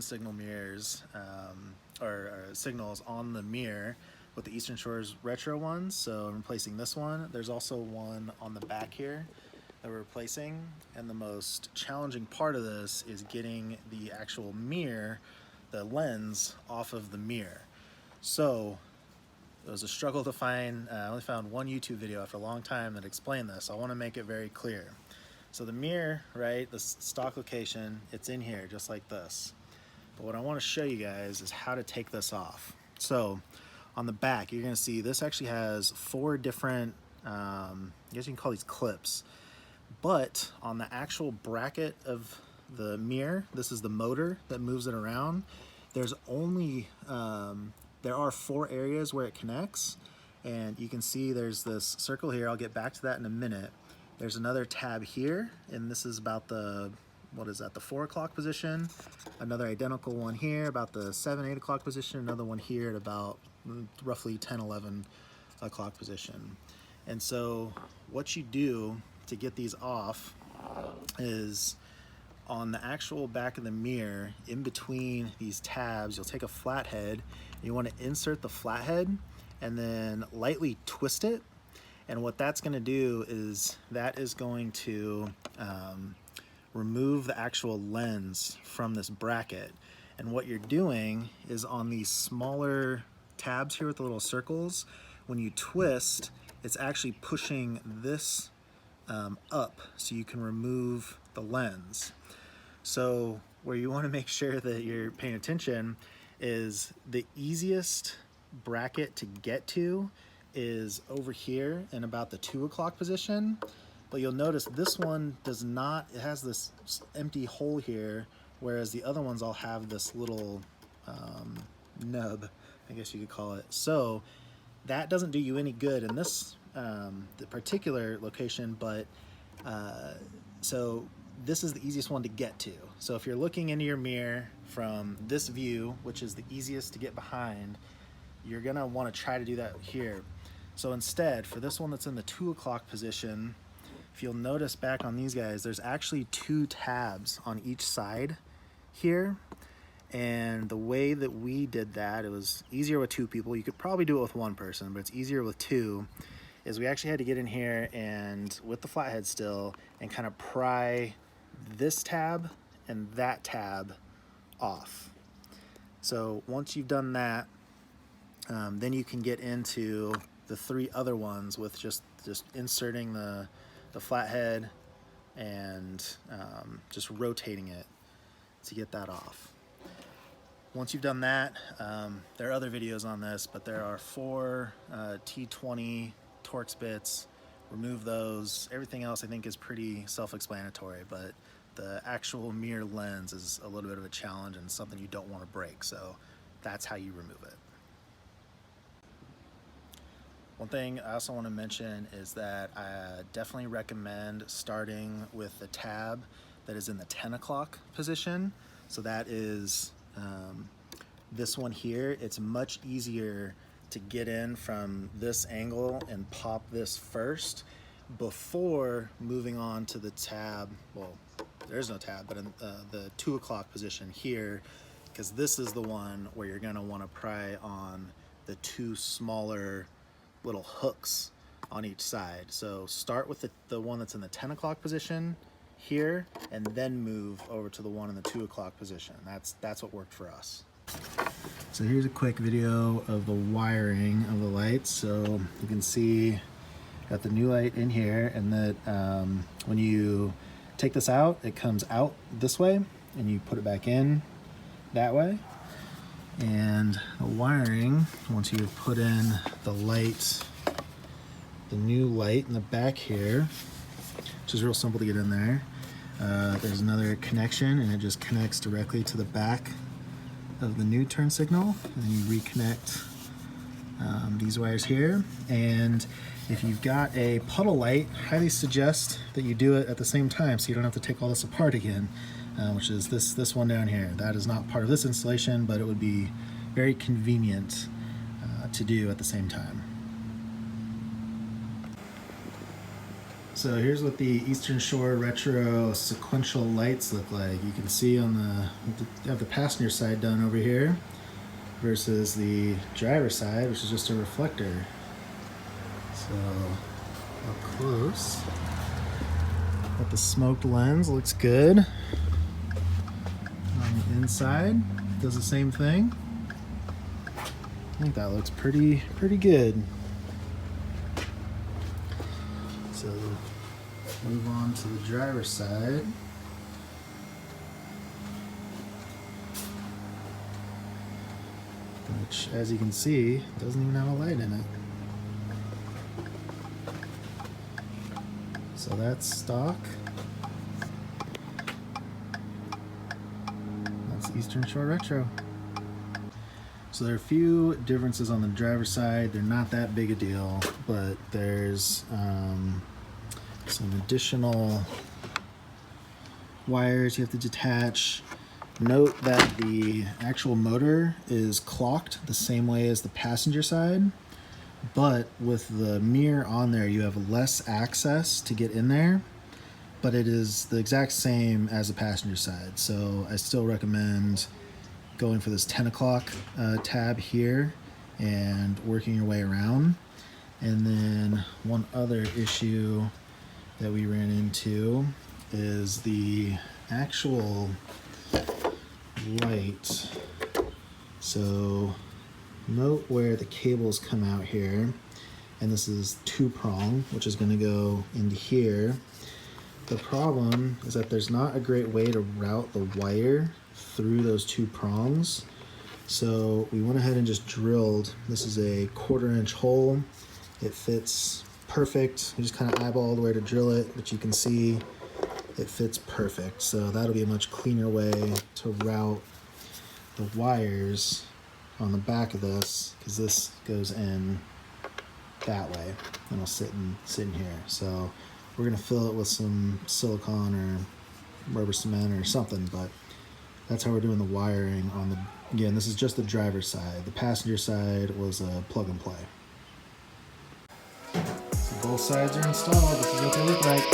signal mirrors or signals on the mirror with the Eastern Shores retro ones. So I'm replacing this one. There's also one on the back here that we're replacing, and the most challenging part of this is getting the actual mirror, the lens, off of the mirror. So it was a struggle to find. I only found one YouTube video after a long time that explained this. I want to make it very clear. So the mirror, right, the stock location, it's in here just like this. But what I want to show you guys is how to take this off. So on the back, you're going to see this actually has 4 different, I guess you can call these clips. But on the actual bracket of the mirror, this is the motor that moves it around. There's only, there are 4 areas where it connects. And you can see there's this circle here. I'll get back to that in a minute. There's another tab here, and this is about the, what is that, the 4 o'clock position. Another identical one here about the 7, 8 o'clock position. Another one here at about roughly 10, 11 o'clock position. And so what you do to get these off is on the actual back of the mirror, in between these tabs, you'll take a flathead, and you want to insert the flathead and then lightly twist it. And what that's going to do is that is going to remove the actual lens from this bracket. And what you're doing is on these smaller tabs here with the little circles, when you twist, it's actually pushing this up so you can remove the lens. So where you want to make sure that you're paying attention is the easiest bracket to get to is over here in about the 2 o'clock position, but you'll notice this one does not, it has this empty hole here, whereas the other ones all have this little nub, I guess you could call it. So that doesn't do you any good in this the particular location, but so this is the easiest one to get to. So if you're looking into your mirror from this view, which is the easiest to get behind, you're gonna want to try to do that here. So instead, for this one that's in the 2 o'clock position, if you'll notice back on these guys, there's actually 2 tabs on each side here. And the way that we did that, it was easier with 2 people. You could probably do it with 1 person, but it's easier with 2, is we actually had to get in here and with the flathead still and kind of pry this tab and that tab off. So once you've done that, then you can get into the 3 other ones with just inserting the flathead and just rotating it to get that off. Once you've done that, there are other videos on this, but there are 4 T20 Torx bits. Remove those. Everything else I think is pretty self-explanatory, but the actual mirror lens is a little bit of a challenge and something you don't want to break, so that's how you remove it. One thing I also want to mention is that I definitely recommend starting with the tab that is in the 10 o'clock position. So that is this one here. It's much easier to get in from this angle and pop this first before moving on to the tab. Well, there's no tab, but in the 2 o'clock position here, because this is the one where you're going to want to pry on the 2 smaller little hooks on each side. So start with the one that's in the 10 o'clock position here, and then move over to the one in the 2 o'clock position. That's what worked for us. So here's a quick video of the wiring of the lights. So you can see got the new light in here, and that when you take this out, it comes out this way, and you put it back in that way. And the wiring, once you've put in the light, the new light in the back here, which is real simple to get in there, there's another connection, and it just connects directly to the back of the new turn signal. And then you reconnect these wires here. And if you've got a puddle light, highly suggest that you do it at the same time so you don't have to take all this apart again. Which is this one down here. That is not part of this installation, but it would be very convenient to do at the same time. So here's what the Eastern Shore Retro sequential lights look like. You can see on the, have the passenger side done over here versus the driver's side, which is just a reflector. So up close, got the smoked lens, looks good. On the inside, does the same thing. I think that looks pretty good. So move on to the driver's side. Which, as you can see, doesn't even have a light in it. So that's stock. That's Eastern Shore Retro. So there are a few differences on the driver's side. They're not that big a deal, but there's some additional wires you have to detach. Note that the actual motor is clocked the same way as the passenger side, but with the mirror on there, you have less access to get in there, but it is the exact same as the passenger side. So I still recommend going for this 10 o'clock tab here and working your way around. And then one other issue that we ran into is the actual light. So note where the cables come out here, and this is 2-prong, which is going to go into here. The problem is that there's not a great way to route the wire through those 2 prongs. So we went ahead and just drilled. This is a 1/4-inch hole. It fits perfect. We just kind of eyeballed where to drill it, but you can see it fits perfect. So that'll be a much cleaner way to route the wires on the back of this, because this goes in that way and it'll sit in here. So we're gonna fill it with some silicone or rubber cement or something, but that's how we're doing the wiring on the, again, this is just the driver's side. The passenger side was a plug and play. So both sides are installed. This is what they look like.